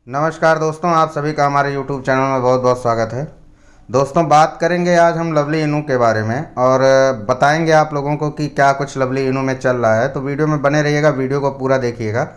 नमस्कार दोस्तों, आप सभी का हमारे YouTube चैनल में बहुत बहुत स्वागत है। दोस्तों, बात करेंगे आज हम लवली इनू के बारे में और बताएंगे आप लोगों को कि क्या कुछ लवली इनू में चल रहा है। तो वीडियो में बने रहिएगा, वीडियो को पूरा देखिएगा।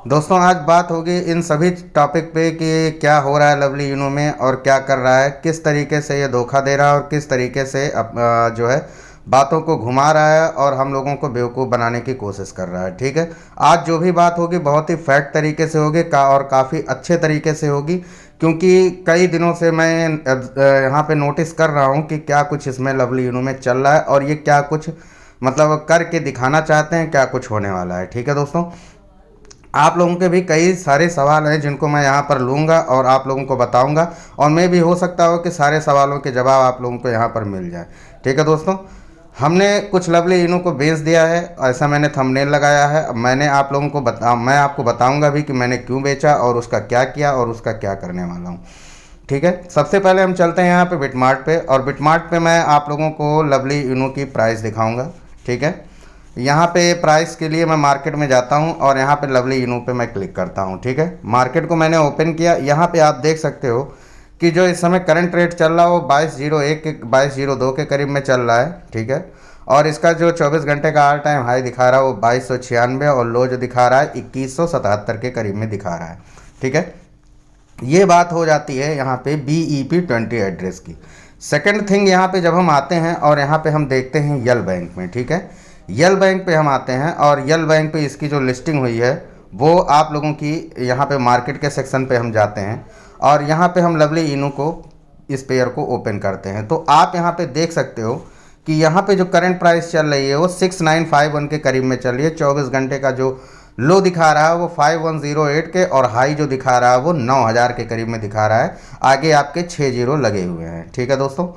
दोस्तों, आज बात होगी इन सभी टॉपिक पे कि क्या हो रहा है लवली इनू में और क्या कर रहा है, किस तरीके से ये धोखा दे रहा है और किस तरीके से जो है बातों को घुमा रहा है और हम लोगों को बेवकूफ़ बनाने की कोशिश कर रहा है। ठीक है, आज जो भी बात होगी बहुत ही फैक्ट तरीके से होगी और काफ़ी अच्छे तरीके से होगी, क्योंकि कई दिनों से मैं यहाँ पे नोटिस कर रहा हूँ कि क्या कुछ इसमें लवली इनू में चल रहा है और ये क्या कुछ मतलब करके दिखाना चाहते हैं, क्या कुछ होने वाला है। ठीक है दोस्तों, आप लोगों के भी कई सारे सवाल हैं जिनको मैं यहाँ पर लूँगा और आप लोगों को बताऊँगा, और मैं भी हो सकता हो कि सारे सवालों के जवाब आप लोगों को यहाँ पर मिल जाए। ठीक है दोस्तों, हमने कुछ लवली इनू को बेच दिया है, ऐसा मैंने थंबनेल लगाया है। अब मैंने आप लोगों को मैं आपको बताऊंगा भी कि मैंने क्यों बेचा और उसका क्या किया और उसका क्या करने वाला हूँ। ठीक है, सबसे पहले हम चलते हैं यहाँ पे बिटमार्ट पे, और बिटमार्ट पे मैं आप लोगों को लवली इनू की प्राइस दिखाऊंगा। ठीक है, यहाँ पे प्राइस के लिए मैं मार्केट में जाता हूँ और यहाँ पे लवली इनू पे मैं क्लिक करता हूँ। ठीक है, मार्केट को मैंने ओपन किया। यहाँ पे आप देख सकते हो कि जो इस समय करंट रेट चल रहा है वो 2201 के 2202 के करीब में चल रहा है। ठीक है, और इसका जो 24 घंटे का ऑल टाइम हाई दिखा रहा है वो 2296 और लो जो दिखा रहा है 2177 के करीब में दिखा रहा है। ठीक है, ये बात हो जाती है यहाँ पे BEP20 एड्रेस की। सेकंड थिंग, यहाँ पे जब हम आते हैं और यहाँ पे हम देखते हैं यल बैंक में। ठीक है, यल बैंक पे हम आते हैं और यल बैंक पे इसकी जो लिस्टिंग हुई है वो आप लोगों की यहाँ पे मार्केट के सेक्शन पे हम जाते हैं और यहाँ पे हम लवली इनू को इस पेयर को ओपन करते हैं। तो आप यहाँ पे देख सकते हो कि यहाँ पे जो करंट प्राइस चल रही है वो 6951 के करीब में चल रही है। 24 घंटे का जो लो दिखा रहा है वो 5108 के और हाई जो दिखा रहा है वो 9000 के करीब में दिखा रहा है। आगे आपके 6 जीरो लगे हुए हैं। ठीक है दोस्तों,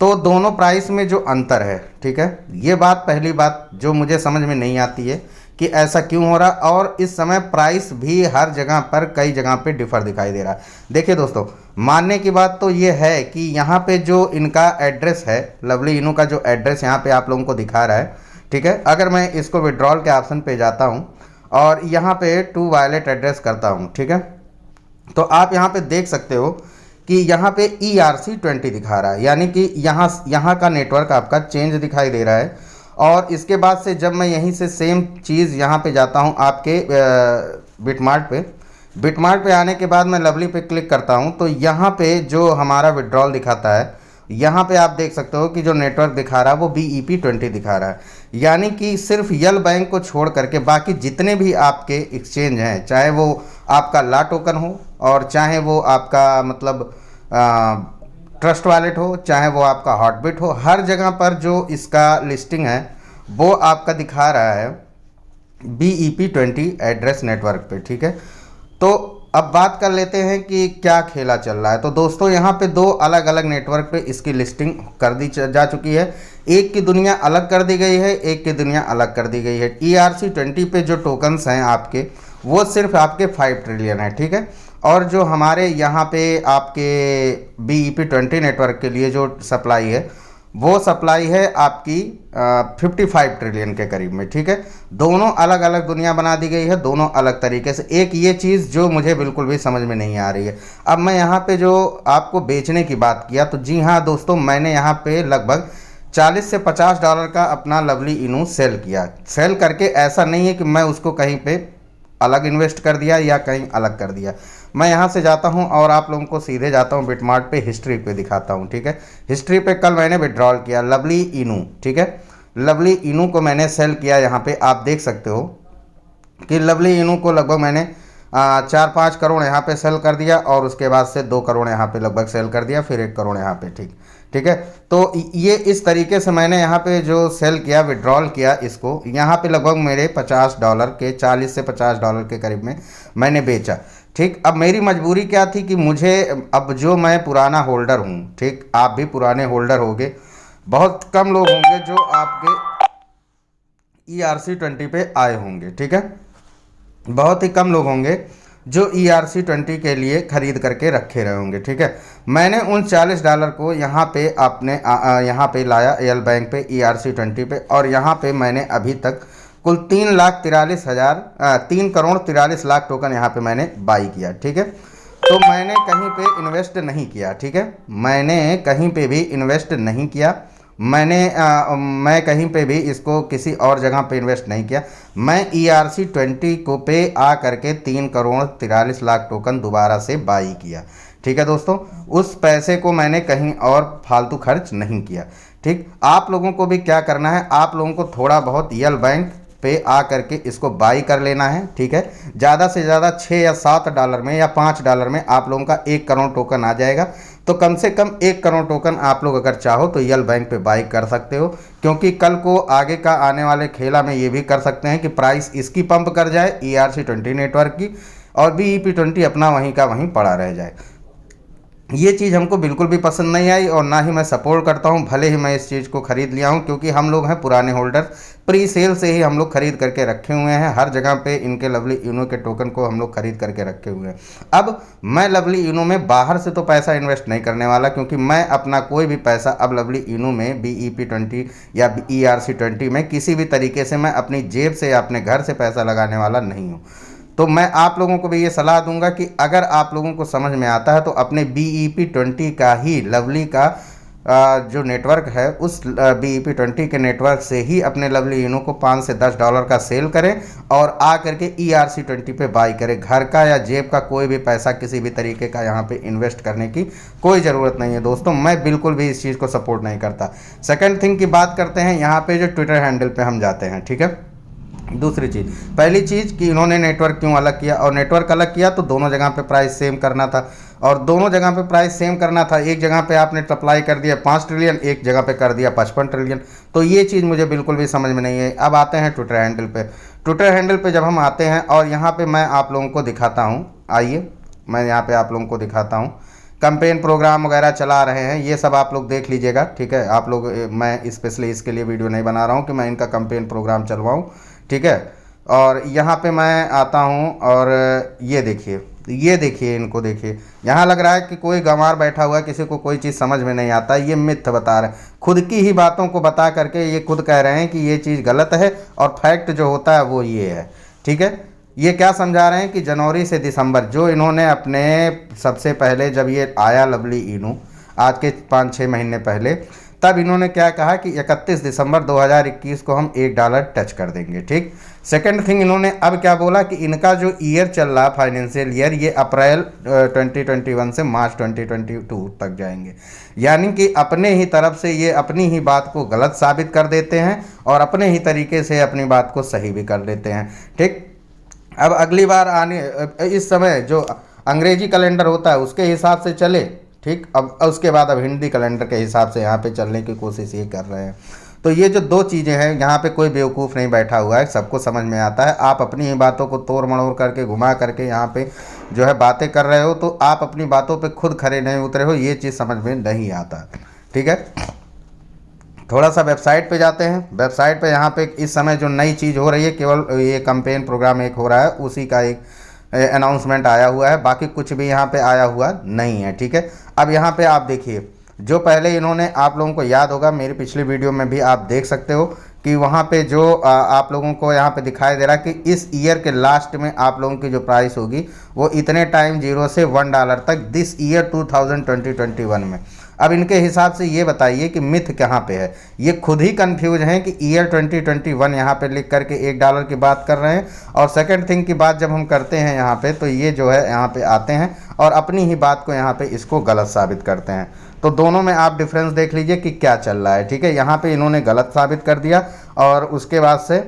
तो दोनों प्राइस में जो अंतर है, ठीक है, ये बात पहली बात जो मुझे समझ में नहीं आती है कि ऐसा क्यों हो रहा। और इस समय प्राइस भी हर जगह पर कई जगह पे डिफर दिखाई दे रहा है। देखिए दोस्तों, मानने की बात तो ये है कि यहाँ पे जो इनका एड्रेस है, लवली इनू का जो एड्रेस यहाँ पे आप लोगों को दिखा रहा है, ठीक है, अगर मैं इसको विड्रॉल के ऑप्शन पे जाता हूँ और यहाँ पे टू वायलेट एड्रेस करता हूँ, ठीक है, तो आप यहाँ पे देख सकते हो कि यहाँ पे ERC20 दिखा रहा है, यानी कि यहाँ का नेटवर्क आपका चेंज दिखाई दे रहा है। और इसके बाद से जब मैं यहीं से सेम चीज़ यहाँ पे जाता हूँ आपके बिटमार्ट पे आने के बाद मैं लवली पे क्लिक करता हूँ तो यहाँ पे जो हमारा विड्रॉल दिखाता है, यहाँ पे आप देख सकते हो कि जो नेटवर्क दिखा रहा है वो BEP20 दिखा रहा है। यानी कि सिर्फ यल बैंक को छोड़ करके बाकी जितने भी आपके एक्सचेंज हैं, चाहे वो आपका ला टोकन हो और चाहे वो आपका मतलब ट्रस्ट वॉलेट हो, चाहे वो आपका हॉटबिट हो, हर जगह पर जो इसका लिस्टिंग है वो आपका दिखा रहा है BEP20 एड्रेस नेटवर्क पे। ठीक है, तो अब बात कर लेते हैं कि क्या खेला चल रहा है। तो दोस्तों, यहाँ पे दो अलग अलग नेटवर्क पे इसकी लिस्टिंग कर दी जा चुकी है। एक की दुनिया अलग कर दी गई है, एक की दुनिया अलग कर दी गई है। ERC20 पे जो टोकन्स हैं आपके वो सिर्फ आपके 5 ट्रिलियन है। ठीक है, और जो हमारे यहाँ पे आपके BEP20 नेटवर्क के लिए जो सप्लाई है वो सप्लाई है आपकी 55 ट्रिलियन के करीब में। ठीक है, दोनों अलग अलग दुनिया बना दी गई है, दोनों अलग तरीके से। एक ये चीज़ जो मुझे बिल्कुल भी समझ में नहीं आ रही है। अब मैं यहाँ पे जो आपको बेचने की बात किया, तो जी हाँ दोस्तों, मैंने यहाँ पे लगभग 40 से $50 का अपना लवली इनू सेल किया। सेल करके ऐसा नहीं है कि मैं उसको कहीं पे अलग इन्वेस्ट कर दिया या कहीं अलग कर दिया। मैं यहाँ से जाता हूँ और आप लोगों को सीधे जाता हूँ बिटमार्ट पे, हिस्ट्री पे दिखाता हूँ। ठीक है, हिस्ट्री पे कल मैंने विड्रॉल किया लवली इनू। ठीक है, लवली इनू को मैंने सेल किया। यहाँ पे आप देख सकते हो कि लवली इनू को लगभग मैंने 4-5 करोड़ यहाँ पे सेल कर दिया और उसके बाद से 2 करोड़ यहाँ पे लगभग सेल कर दिया, फिर 1 करोड़ यहाँ पे। ठीक है, तो ये इस तरीके से मैंने यहाँ पे जो सेल किया, विड्रॉल किया इसको, यहाँ पे लगभग मेरे $50 के 40 से $50 के करीब में मैंने बेचा। ठीक, अब मेरी मजबूरी क्या थी कि मुझे अब जो मैं पुराना होल्डर हूँ, ठीक, आप भी पुराने होल्डर होंगे, बहुत कम लोग होंगे जो आपके ERC20 पे आए होंगे। ठीक है, बहुत ही कम लोग होंगे जो ERC20 के लिए ख़रीद करके रखे रहे होंगे। ठीक है, मैंने उन $40 को यहाँ पे अपने यहाँ पे लाया यल बैंक पे ERC20 पे, और यहाँ पे मैंने अभी तक कुल 3 करोड़ 43 लाख टोकन यहाँ पे मैंने बाई किया। ठीक है, तो मैंने कहीं पे इन्वेस्ट नहीं किया, ठीक है, मैंने कहीं पे भी इन्वेस्ट नहीं किया। मैं कहीं पे भी इसको किसी और जगह पे इन्वेस्ट नहीं किया। मैं ERC-20 को पे आ करके 3,43,00,000 टोकन दोबारा से बाई किया। ठीक है दोस्तों, उस पैसे को मैंने कहीं और फालतू खर्च नहीं किया। ठीक, आप लोगों को भी क्या करना है, आप लोगों को थोड़ा बहुत यल बैंक पे आ करके इसको बाई कर लेना है। ठीक है, ज़्यादा से ज़्यादा 6 या 7 डॉलर में या 5 डॉलर में आप लोगों का 1 करोड़ टोकन आ जाएगा। तो कम से कम 1 करोड़ टोकन आप लोग अगर चाहो तो यल बैंक पे बाई कर सकते हो, क्योंकि कल को आगे का आने वाले खेला में ये भी कर सकते हैं कि प्राइस इसकी पंप कर जाए ERC-20 नेटवर्क की, और BEP-20 अपना वहीं का वहीं पड़ा रह जाए। ये चीज़ हमको बिल्कुल भी पसंद नहीं आई और ना ही मैं सपोर्ट करता हूँ। भले ही मैं इस चीज़ को ख़रीद लिया हूँ, क्योंकि हम लोग हैं पुराने होल्डर, प्री सेल से ही हम लोग ख़रीद करके रखे हुए हैं। हर जगह पे इनके लवली यूनो के टोकन को हम लोग ख़रीद करके रखे हुए हैं। अब मैं लवली यूनो में बाहर से तो पैसा इन्वेस्ट नहीं करने वाला, क्योंकि मैं अपना कोई भी पैसा अब लवली यूनो में BEP-20 या ERC-20 में किसी भी तरीके से मैं अपनी जेब से या अपने घर से पैसा लगाने वाला नहीं हूँ। तो मैं आप लोगों को भी ये सलाह दूंगा कि अगर आप लोगों को समझ में आता है तो अपने BEP-20 का ही लवली का जो नेटवर्क है, उस BEP-20 के नेटवर्क से ही अपने लवली यूनो को 5 से 10 डॉलर का सेल करें और आ करके ERC-20 पे बाई करें। घर का या जेब का कोई भी पैसा किसी भी तरीके का यहाँ पे इन्वेस्ट करने की कोई ज़रूरत नहीं है दोस्तों। मैं बिल्कुल भी इस चीज़ को सपोर्ट नहीं करता। सेकेंड थिंग की बात करते हैं, यहाँ पे जो ट्विटर हैंडल पे हम जाते हैं। ठीक है, दूसरी चीज़, पहली चीज़ कि इन्होंने नेटवर्क क्यों अलग किया, और नेटवर्क अलग किया तो दोनों जगह पे प्राइस सेम करना था, और दोनों जगह पे प्राइस सेम करना था। एक जगह पे आपने सप्लाई कर दिया 5 ट्रिलियन, एक जगह पे कर दिया 55 ट्रिलियन। तो ये चीज़ मुझे बिल्कुल भी समझ में नहीं है। अब आते हैं ट्विटर हैंडल पे। ट्विटर हैंडल पे जब हम आते हैं और यहाँ पे मैं आप लोगों को दिखाता हूँ, आइए मैं यहाँ पे आप लोगों को दिखाता हूँ। कैंपेन प्रोग्राम वगैरह चला रहे हैं, ये सब आप लोग देख लीजिएगा। ठीक है, आप लोग, मैं स्पेशली इसके लिए वीडियो नहीं बना रहा हूँ कि मैं इनका कैंपेन प्रोग्राम चलवाऊँ। ठीक है, और यहाँ पे मैं आता हूँ और ये देखिए इनको देखिए। यहाँ लग रहा है कि कोई गंवार बैठा हुआ है, किसी को कोई चीज़ समझ में नहीं आता। ये मिथ बता रहे हैं, खुद की ही बातों को बता करके ये खुद कह रहे हैं कि ये चीज़ गलत है, और फैक्ट जो होता है वो ये है। ठीक है, ये क्या समझा रहे हैं कि जनवरी से दिसंबर जो इन्होंने अपने सबसे पहले जब ये आया लवली इनू, आज के 5-6 महीने पहले, तब इन्होंने क्या कहा कि 31 दिसंबर 2021 को हम $1 टच कर देंगे। ठीक, सेकंड थिंग इन्होंने अब क्या बोला कि इनका जो ईयर चल रहा फाइनेंशियल ईयर, ये अप्रैल 2021 से मार्च 2022 तक जाएंगे। यानी कि अपने ही तरफ से ये अपनी ही बात को गलत साबित कर देते हैं और अपने ही तरीके से अपनी बात को सही भी कर देते हैं। ठीक, अब अगली बार आने, इस समय जो अंग्रेजी कैलेंडर होता है उसके हिसाब से चले। ठीक, अब उसके बाद अब हिंदी कैलेंडर के हिसाब से यहाँ पे चलने की कोशिश ये कर रहे हैं। तो ये जो दो चीज़ें हैं, यहाँ पे कोई बेवकूफ़ नहीं बैठा हुआ है, सबको समझ में आता है। आप अपनी ही बातों को तोड़ मड़ोड़ करके घुमा करके यहाँ पे जो है बातें कर रहे हो, तो आप अपनी बातों पे खुद खरे नहीं उतरे हो, ये चीज़ समझ में नहीं आता। ठीक है, थोड़ा सा वेबसाइट पे जाते हैं। वेबसाइट पे यहाँ पे इस समय जो नई चीज़ हो रही है, केवल ये कैंपेन प्रोग्राम एक हो रहा है, उसी का एक अनाउंसमेंट आया हुआ है, बाकी कुछ भी यहाँ पे आया हुआ नहीं है। ठीक है, अब यहाँ पे आप देखिए, जो पहले इन्होंने, आप लोगों को याद होगा मेरी पिछली वीडियो में भी आप देख सकते हो कि वहाँ पे जो आप लोगों को यहाँ पे दिखाई दे रहा है कि इस ईयर के लास्ट में आप लोगों की जो प्राइस होगी वो इतने टाइम 0 से $1 तक, दिस ईयर 2021 में। अब इनके हिसाब से ये बताइए कि मिथ कहाँ पे है। ये खुद ही कंफ्यूज हैं कि ईयर 2021 यहाँ पे लिख करके $1 की बात कर रहे हैं, और सेकंड थिंग की बात जब हम करते हैं यहाँ पे, तो ये जो है यहाँ पे आते हैं और अपनी ही बात को यहाँ पे इसको गलत साबित करते हैं। तो दोनों में आप डिफरेंस देख लीजिए कि क्या चल रहा है। ठीक है, यहाँ पे इन्होंने गलत साबित कर दिया और उसके बाद से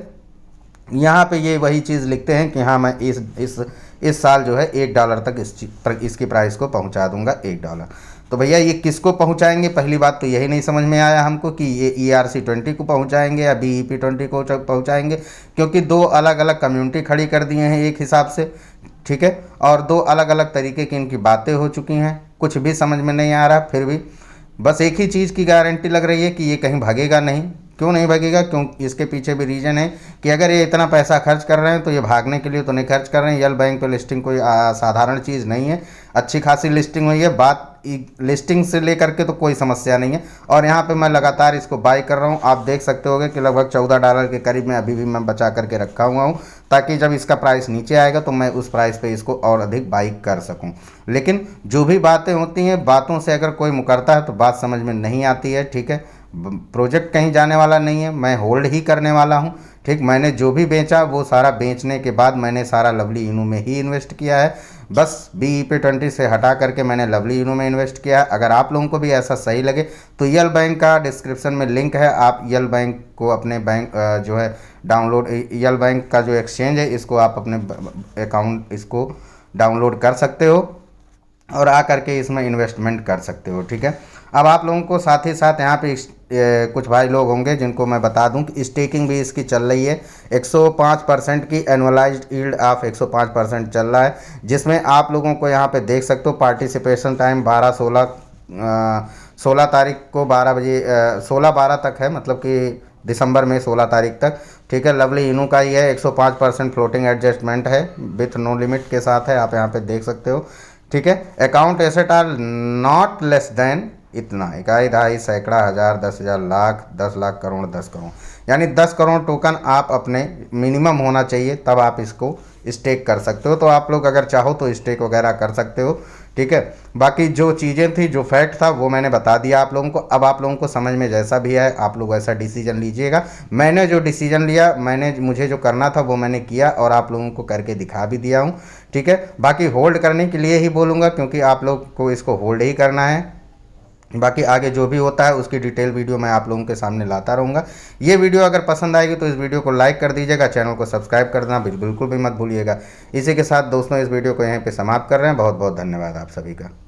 यहाँ पे ये वही चीज़ लिखते हैं कि हाँ, मैं इस साल जो है $1 तक इसकी प्राइस को पहुँचा दूंगा, $1। तो भैया ये किसको पहुंचाएंगे? पहली बात तो यही नहीं समझ में आया हमको कि ये ERC-20 को पहुंचाएंगे या BEP-20 को पहुंचाएंगे, क्योंकि दो अलग अलग कम्युनिटी खड़ी कर दिए हैं एक हिसाब से। ठीक है, और दो अलग अलग तरीके की इनकी बातें हो चुकी हैं, कुछ भी समझ में नहीं आ रहा। फिर भी बस एक ही चीज़ की गारंटी लग रही है कि ये कहीं भागेगा नहीं, क्यों नहीं भागेगा? क्यों? इसके पीछे भी रीज़न है कि अगर ये इतना पैसा खर्च कर रहे हैं तो ये भागने के लिए तो नहीं खर्च कर रहे हैं। यल बैंक पे लिस्टिंग कोई साधारण चीज़ नहीं है, अच्छी खासी लिस्टिंग हुई है। बात लिस्टिंग से लेकर के तो कोई समस्या नहीं है। और यहाँ पे मैं लगातार इसको बाई कर रहा हूँ, आप देख सकते होगे कि लगभग $14 के करीब में अभी भी मैं बचा करके रखा हुआ हूँ, ताकि जब इसका प्राइस नीचे आएगा तो मैं उस प्राइस पे इसको और अधिक बाई कर सकूँ। लेकिन जो भी बातें होती हैं, बातों से अगर कोई मुकरता है तो बात समझ में नहीं आती है, ठीक है। प्रोजेक्ट कहीं जाने वाला नहीं है, मैं होल्ड ही करने वाला हूँ, ठीक। मैंने जो भी बेचा वो सारा बेचने के बाद मैंने सारा लवली इनू में ही इन्वेस्ट किया है। बस BEP20 से हटा करके मैंने लवली इनू में इन्वेस्ट किया है। अगर आप लोगों को भी ऐसा सही लगे तो यल बैंक का डिस्क्रिप्शन में लिंक है, आप यल बैंक को अपने बैंक जो है डाउनलोड, यल बैंक का जो एक्सचेंज है इसको आप अपने अकाउंट इसको डाउनलोड कर सकते हो और आ करके इसमें इन्वेस्टमेंट कर सकते हो, ठीक है। अब आप लोगों को साथ ही साथ यहाँ पे कुछ भाई लोग होंगे जिनको मैं बता दूं कि स्टेकिंग भी इसकी चल रही है। 105% की एनुअलाइज्ड यील्ड ऑफ 105% चल रहा है, जिसमें आप लोगों को यहाँ पे देख सकते हो पार्टिसिपेशन टाइम 16 तारीख को 12 बजे 16-12 तक है, मतलब कि दिसंबर में 16 तारीख तक, ठीक है। लवली इनू का ही है, 105% फ्लोटिंग एडजस्टमेंट है, विथ नो लिमिट के साथ है, आप यहाँ पे देख सकते हो, ठीक है। Account asset are not less than इतना, इकाई दहाई सैकड़ा हज़ार 10,000 लाख 10 लाख करोड़ 10 करोड़, यानी 10 करोड़ टोकन आप अपने मिनिमम होना चाहिए, तब आप इसको स्टेक कर सकते हो। तो आप लोग अगर चाहो तो स्टेक वगैरह कर सकते हो, ठीक है। बाकी जो चीज़ें थी, जो फैक्ट था वो मैंने बता दिया आप लोगों को। अब आप लोगों को समझ में जैसा भी है आप लोग वैसा डिसीजन लीजिएगा। मैंने जो डिसीजन लिया, मुझे जो करना था वो मैंने किया और आप लोगों को करके दिखा भी दिया हूँ, ठीक है। बाकी होल्ड करने के लिए ही बोलूँगा, क्योंकि आप लोग को इसको होल्ड ही करना है। बाकी आगे जो भी होता है उसकी डिटेल वीडियो मैं आप लोगों के सामने लाता रहूँगा। ये वीडियो अगर पसंद आएगी तो इस वीडियो को लाइक कर दीजिएगा, चैनल को सब्सक्राइब कर देना बिल्कुल भी मत भूलिएगा। इसी के साथ दोस्तों इस वीडियो को यहीं पे समाप्त कर रहे हैं। बहुत बहुत धन्यवाद आप सभी का।